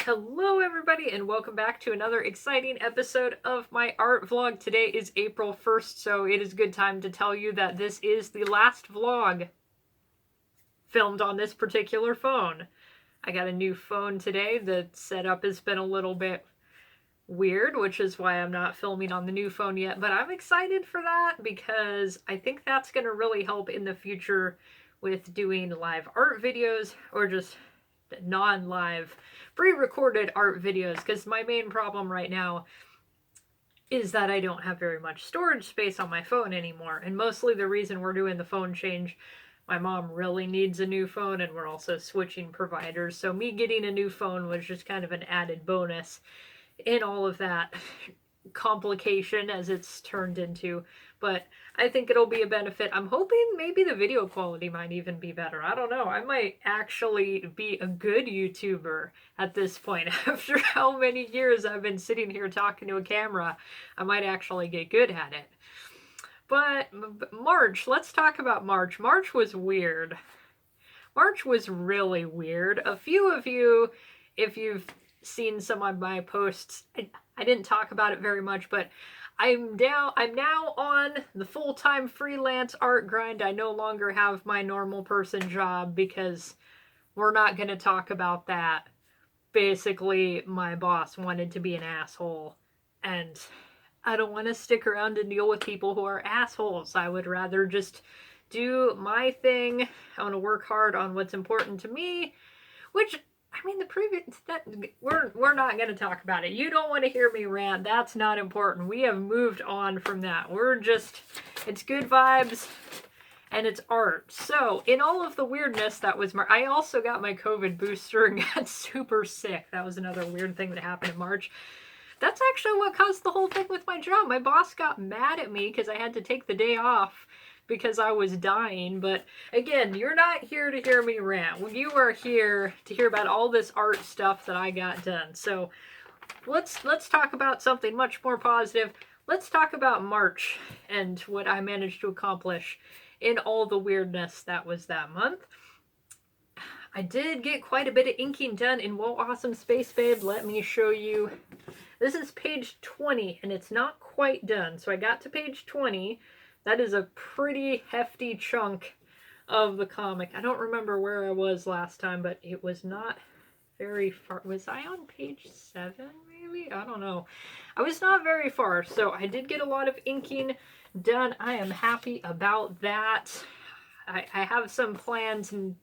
Hello everybody and welcome back to another exciting episode of my art vlog. Today is April 1st, so it is a good time to tell you that this is the last vlog filmed on this particular phone. I got a new phone today. The setup has been a little bit weird, which is why I'm not filming on the new phone yet, but I'm excited for that because I think that's going to really help in the future with doing live art videos or just non-live pre-recorded art videos, because my main problem right now is that I don't have very much storage space on my phone anymore, and mostly the reason we're doing the phone change, my mom really needs a new phone and we're also switching providers, so me getting a new phone was just kind of an added bonus in all of that complication as it's turned into. But I think it'll be a benefit. I'm hoping maybe the video quality might even be better. I don't know. I might actually be a good YouTuber at this point. After how many years I've been sitting here talking to a camera, I might actually get good at it. But March, let's talk about March. March was weird. March was really weird. A few of you, if you've seen some of my posts, I didn't talk about it very much, but I'm now on the full-time freelance art grind. I no longer have my normal person job because we're not going to talk about that. Basically, my boss wanted to be an asshole, and I don't want to stick around and deal with people who are assholes. I would rather just do my thing. I want to work hard on what's important to me, which, I mean, the previous, that we're not going to talk about it. You don't want to hear me rant. That's not important. We have moved on from that. We're just, it's good vibes and it's art. So in all of the weirdness that was, I also got my COVID booster and got super sick. That was another weird thing that happened in March. That's actually what caused the whole thing with my job. My boss got mad at me because I had to take the day off because I was dying. But again, you're not here to hear me rant. You are here to hear about all this art stuff that I got done. So let's talk about something much more positive. Let's talk about March and what I managed to accomplish in all the weirdness that was that month. I did get quite a bit of inking done in Whoa Awesome Space Babe. Let me show you. This is page 20 and it's not quite done. So I got to page 20. That is a pretty hefty chunk of the comic. I don't remember where I was last time, but it was not very far. Was I on page 7 maybe? I don't know. I was not very far, so I did get a lot of inking done. I am happy about that. I have some plans in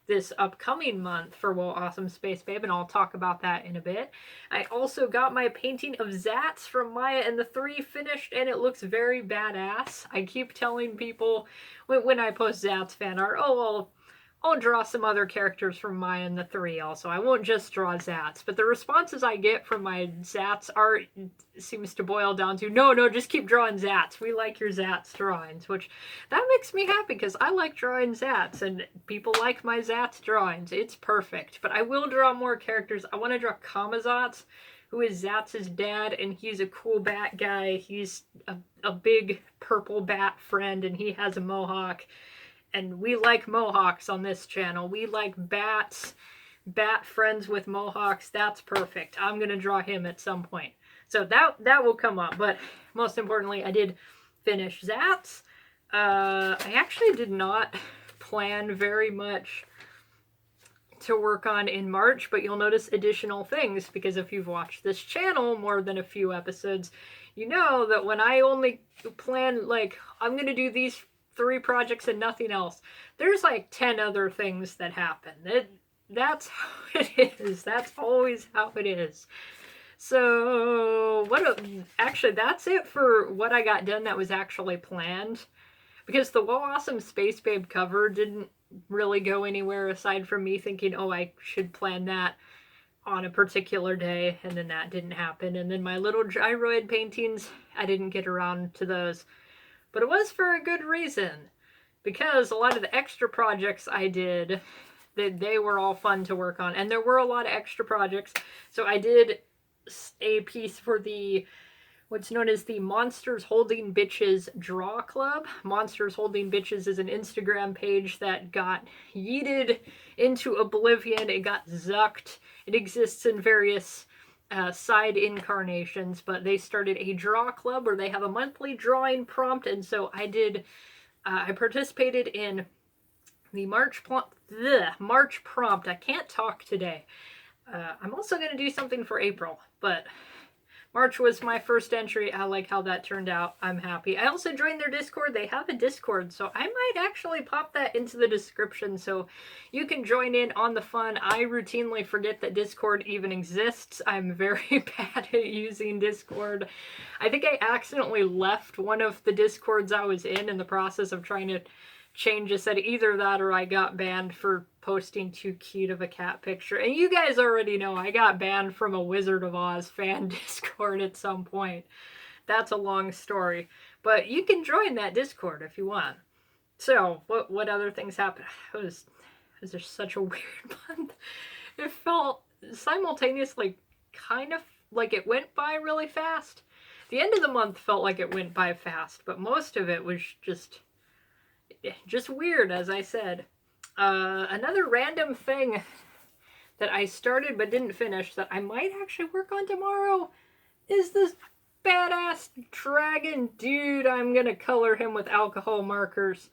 this upcoming month for Whoa Awesome Space Babe, and I'll talk about that in a bit. I also got my painting of Zats from Maya and the Three finished, and it looks very badass. I keep telling people when I post Zats fan art, oh, I'll draw some other characters from Maya and the Three also. I won't just draw Zats. But the responses I get from my Zats art seems to boil down to, no, just keep drawing Zats. We like your Zats drawings, which that makes me happy because I like drawing Zats and people like my Zats drawings. It's perfect. But I will draw more characters. I want to draw Kamazats, who is Zats' dad, and he's a cool bat guy. He's a big purple bat friend, and he has a mohawk. And we like mohawks on this channel. We like bats, bat friends with mohawks. That's perfect. I'm going to draw him at some point. So that will come up. But most importantly, I did finish Zats. I actually did not plan very much to work on in March, but you'll notice additional things, because if you've watched this channel more than a few episodes, you know that when I only plan, like, I'm going to do these 3 projects and nothing else, there's like 10 other things that happen. That's how it is. That's always how it is. So actually that's it for what I got done that was actually planned, because the Whoa Awesome Space Babe cover didn't really go anywhere aside from me thinking, oh, I should plan that on a particular day, and then that didn't happen. And then my little gyroid paintings, I didn't get around to those. But it was for a good reason, because a lot of the extra projects I did, they were all fun to work on. And there were a lot of extra projects. So I did a piece for the what's known as the Monsters Holding Bitches Draw Club. Monsters Holding Bitches is an Instagram page that got yeeted into oblivion. It got zucked. It exists in various side incarnations, but they started a draw club where they have a monthly drawing prompt, and so I participated in the March prompt. I can't talk today. I'm also going to do something for April, but March was my first entry. I like how that turned out. I'm happy. I also joined their Discord. They have a Discord, so I might actually pop that into the description so you can join in on the fun. I routinely forget that Discord even exists. I'm very bad at using Discord. I think I accidentally left one of the Discords I was in the process of trying to change a set. Either that or I got banned for posting too cute of a cat picture. And you guys already know I got banned from a Wizard of Oz fan Discord at some point. That's a long story. But you can join that Discord if you want. So, what other things happened? It was just such a weird month. It felt simultaneously kind of like it went by really fast. The end of the month felt like it went by fast, but most of it was just weird, as I said. Another random thing that I started but didn't finish that I might actually work on tomorrow is this badass dragon dude. I'm gonna color him with alcohol markers,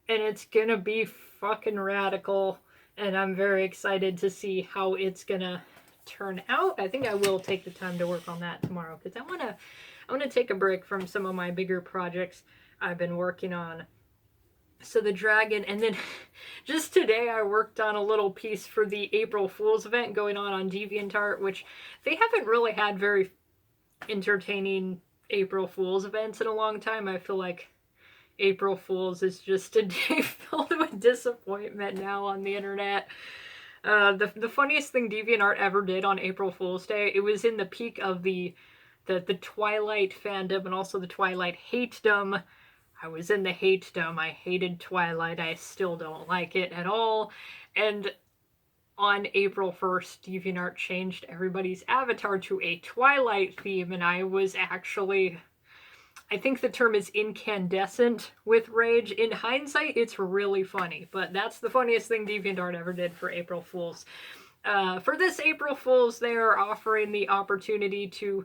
and it's gonna be fucking radical, and I'm very excited to see how it's gonna turn out. I think I will take the time to work on that tomorrow, because I wanna take a break from some of my bigger projects I've been working on. So the dragon, and then just today I worked on a little piece for the April Fool's event going on DeviantArt, which they haven't really had very entertaining April Fool's events in a long time. I feel like April Fool's is just a day filled with disappointment now on the internet. The funniest thing DeviantArt ever did on April Fool's Day, it was in the peak of the Twilight fandom and also the Twilight hatedom. I was in the hatedom. I hated Twilight. I still don't like it at all. And on April 1st, DeviantArt changed everybody's avatar to a Twilight theme, and I was actually, I think the term is incandescent with rage. In hindsight, it's really funny, but that's the funniest thing DeviantArt ever did for April Fools. For this April Fools, they are offering the opportunity to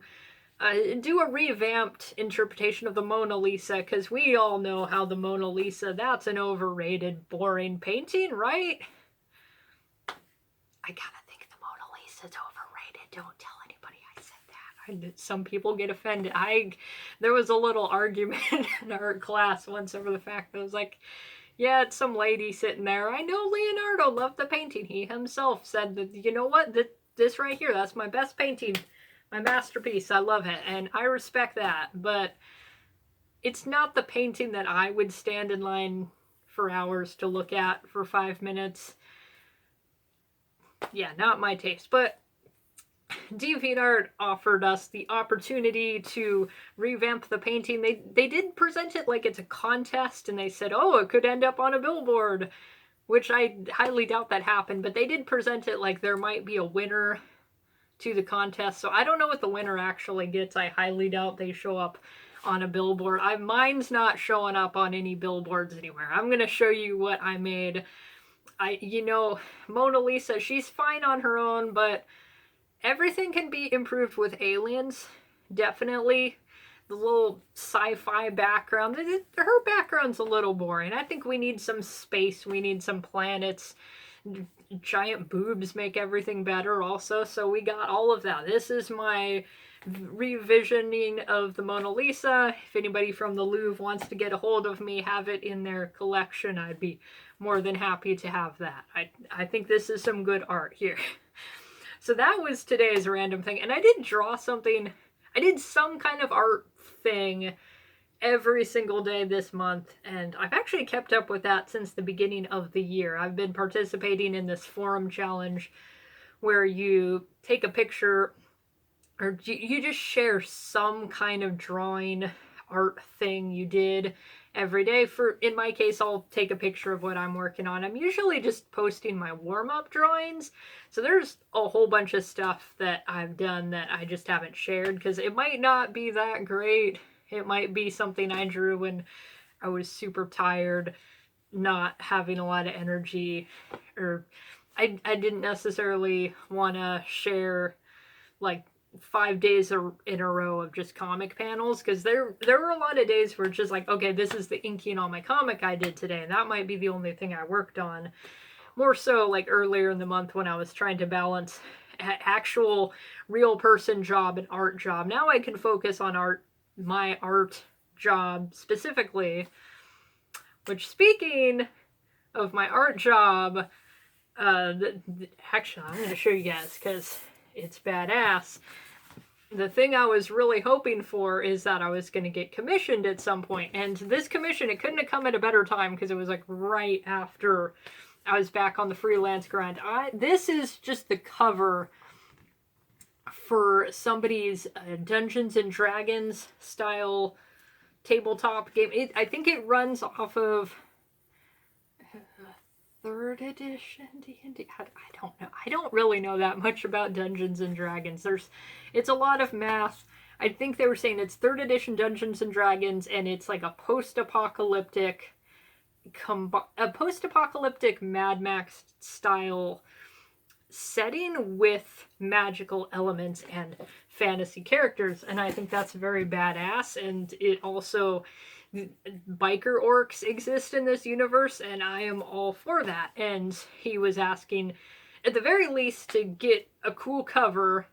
do a revamped interpretation of the Mona Lisa, because we all know how the Mona Lisa, that's an overrated, boring painting, right? I gotta think the Mona Lisa's overrated. Don't tell anybody I said that. Some people get offended. There was a little argument in our class once over the fact that I was like, yeah, it's some lady sitting there. I know Leonardo loved the painting. He himself said that, you know what, this right here, that's my best painting. My masterpiece. I love it, and I respect that, but it's not the painting that I would stand in line for hours to look at for 5 minutes. Yeah, not my taste, but DeviantArt offered us the opportunity to revamp the painting. They did present it like it's a contest, and they said, oh, it could end up on a billboard, which I highly doubt that happened, but they did present it like there might be a winner to the contest. So I don't know what the winner actually gets. I highly doubt they show up on a billboard. Mine's not showing up on any billboards anywhere. I'm gonna show you what I made. Mona Lisa, she's fine on her own, but everything can be improved with aliens. Definitely. The little sci-fi background, her background's a little boring. I think we need some space. We need some planets. Giant boobs make everything better also, so we got all of that. This is my revisioning of the Mona Lisa. If anybody from the Louvre wants to get a hold of me, have it in their collection, I'd be more than happy to have that. I think this is some good art here. So that was today's random thing, and I did draw something. I did some kind of art thing every single day this month, and I've actually kept up with that since the beginning of the year. I've been participating in this forum challenge where you take a picture or you just share some kind of drawing art thing you did every day. In my case, I'll take a picture of what I'm working on. I'm usually just posting my warm-up drawings. So there's a whole bunch of stuff that I've done that I just haven't shared because it might not be that great. It might be something I drew when I was super tired, not having a lot of energy, or I didn't necessarily want to share like 5 days in a row of just comic panels, because there were a lot of days where it's just like, okay, this is the inking on my comic I did today, and that might be the only thing I worked on. More so like earlier in the month when I was trying to balance actual real person job and art job. Now I can focus on my art job specifically, which, speaking of my art job, actually I'm going to show you guys because it's badass. The thing I was really hoping for is that I was going to get commissioned at some point. And this commission, it couldn't have come at a better time because it was like right after I was back on the freelance grind. This is just the cover for somebody's Dungeons and Dragons style tabletop game. I think it runs off of 3rd edition D&D. I don't know. I don't really know that much about Dungeons and Dragons. It's a lot of math. I think they were saying it's 3rd edition Dungeons and Dragons, and it's like a post-apocalyptic Mad Max style setting with magical elements and fantasy characters, and I think that's very badass. And it also, biker orcs exist in this universe, and I am all for that. And he was asking, at the very least, to get a cool cover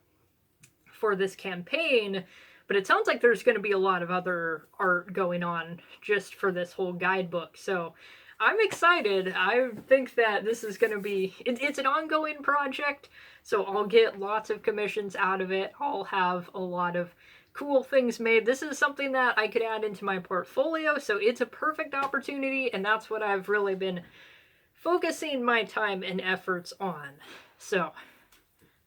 for this campaign, but it sounds like there's going to be a lot of other art going on just for this whole guidebook. So I'm excited. I think that this is going to be, it's an ongoing project, so I'll get lots of commissions out of it. I'll have a lot of cool things made. This is something that I could add into my portfolio, so it's a perfect opportunity, and that's what I've really been focusing my time and efforts on. So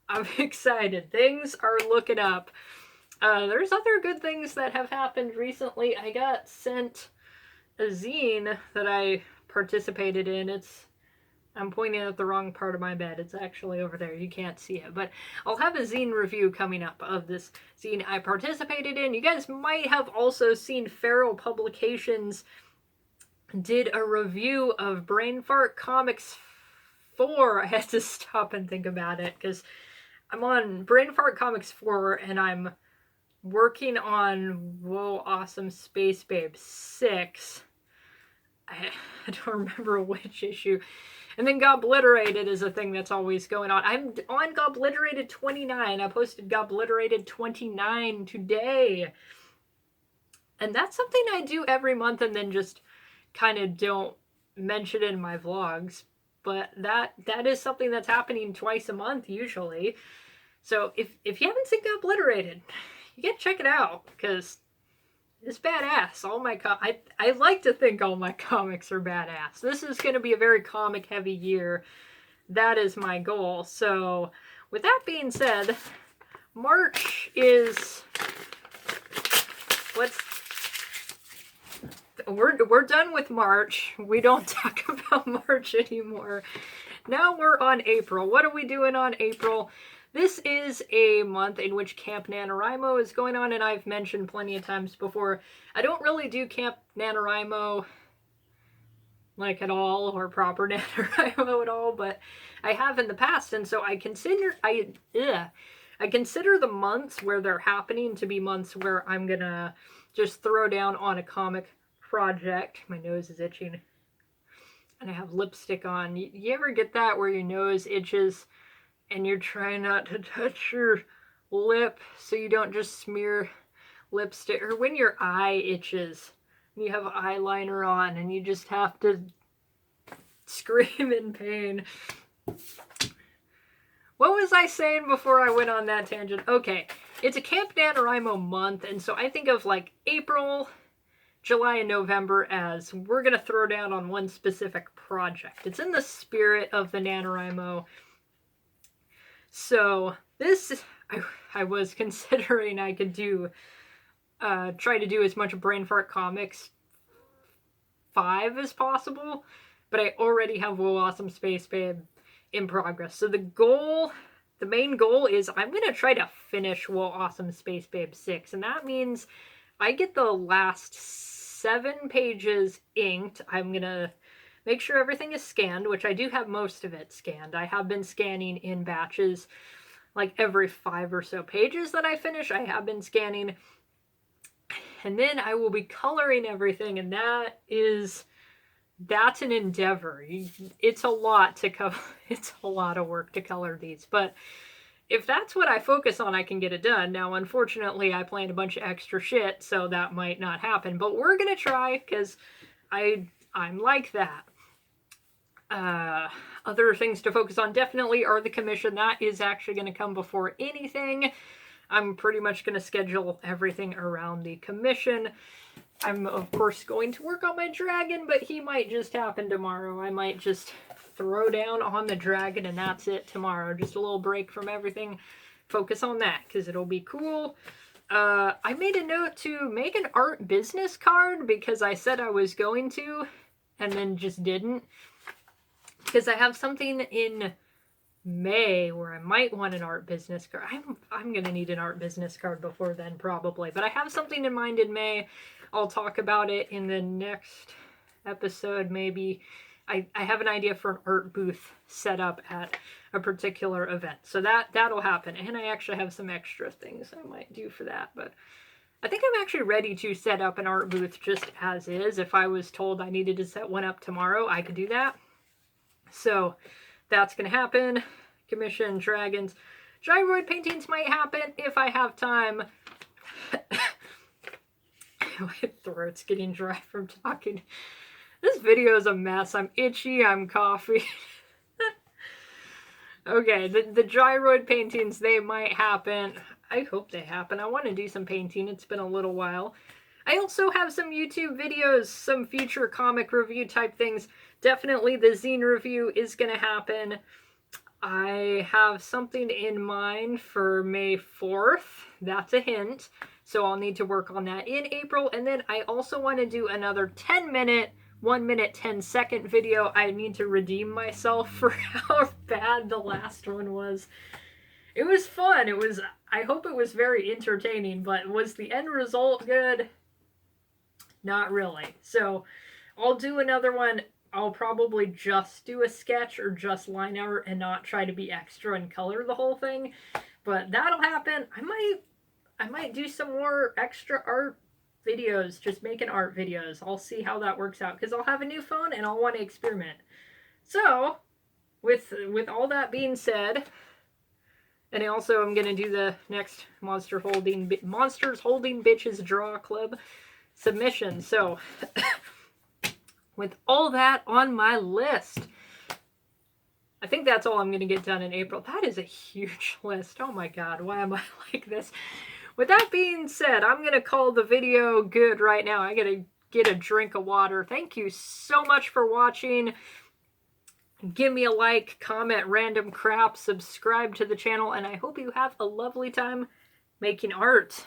I'm excited. Things are looking up. There's other good things that have happened recently. I got sent a zine that I participated in. I'm pointing at the wrong part of my bed. It's actually over there. You can't see it. But I'll have a zine review coming up of this zine I participated in. You guys might have also seen Feral Publications did a review of Brain Fart Comics 4. I had to stop and think about it because I'm on Brain Fart Comics 4 and I'm working on Whoa Awesome Space Babe 6. I don't remember which issue. And then Gobliterated is a thing that's always going on. I'm on Gobliterated 29. I posted Gobliterated 29 today. And that's something I do every month and then just kind of don't mention in my vlogs. But that is something that's happening twice a month usually. So if you haven't seen Gobliterated, you gotta check it out because it's badass. I like to think all my comics are badass. This is going to be a very comic heavy year. That is my goal. So with that being said, March is, we're done with March. We don't talk about March anymore. Now we're on April. What are we doing on April? This is a month in which Camp NaNoWriMo is going on, and I've mentioned plenty of times before, I don't really do Camp NaNoWriMo like at all, or proper NaNoWriMo at all, but I have in the past, and so I consider the months where they're happening to be months where I'm gonna just throw down on a comic project. My nose is itching, and I have lipstick on. You ever get that where your nose itches and you're trying not to touch your lip so you don't just smear lipstick? Or when your eye itches and you have eyeliner on and you just have to scream in pain. What was I saying before I went on that tangent? Okay, it's a Camp NaNoWriMo month, and so I think of like April, July, and November as we're going to throw down on one specific project. It's in the spirit of the NaNoWriMo. So this, I was considering I could do try to do as much Brain Fart Comics 5 as possible, but I already have Whoa Awesome Space Babe in progress. So the main goal is I'm going to try to finish Whoa Awesome Space Babe 6, and that means I get the last 7 pages inked. I'm going to make sure everything is scanned, which I do have most of it scanned. I have been scanning in batches, like every 5 or so pages that I finish, I have been scanning. And then I will be coloring everything, and that's an endeavor. It's a lot to cover. It's a lot of work to color these, but if that's what I focus on, I can get it done. Now, unfortunately, I planned a bunch of extra shit, so that might not happen, but we're gonna try, because I'm like that. Other things to focus on definitely are the commission. That is actually going to come before anything. I'm pretty much going to schedule everything around the commission. I'm, of course, going to work on my dragon, but he might just happen tomorrow. I might just throw down on the dragon and that's it tomorrow. Just a little break from everything. Focus on that, because it'll be cool. I made a note to make an art business card, because I said I was going to, and then just didn't. Because I have something in May where I might want an art business card. I'm going to need an art business card before then, probably. But I have something in mind in May. I'll talk about it in the next episode, maybe. I have an idea for an art booth set up at a particular event. So that'll happen. And I actually have some extra things I might do for that. But I think I'm actually ready to set up an art booth just as is. If I was told I needed to set one up tomorrow, I could do that. So that's going to happen. Commission dragons. Gyroid paintings might happen if I have time. My throat's getting dry from talking. This video is a mess. I'm itchy. I'm coughing. Okay, the gyroid paintings, they might happen. I hope they happen. I want to do some painting. It's been a little while. I also have some YouTube videos, some future comic review type things. Definitely the zine review is going to happen. I have something in mind for May 4th. That's a hint. So I'll need to work on that in April. And then I also want to do another 10-minute, 1 minute, 10-second video. I need to redeem myself for how bad the last one was. It was fun. I hope it was very entertaining, but was the end result good? Not really. So I'll do another one. I'll probably just do a sketch or just line art and not try to be extra and color the whole thing. But that'll happen. I might do some more extra art videos, just making art videos. I'll see how that works out, because I'll have a new phone and I'll want to experiment. So, with all that being said, and also I'm going to do the next Monsters Holding Bitches Draw Club submission. So, with all that on my list, I think that's all I'm going to get done in April. That is a huge list. Oh my god, why am I like this? With that being said, I'm going to call the video good right now. I got to get a drink of water. Thank you so much for watching. Give me a like, comment random crap, subscribe to the channel, and I hope you have a lovely time making art.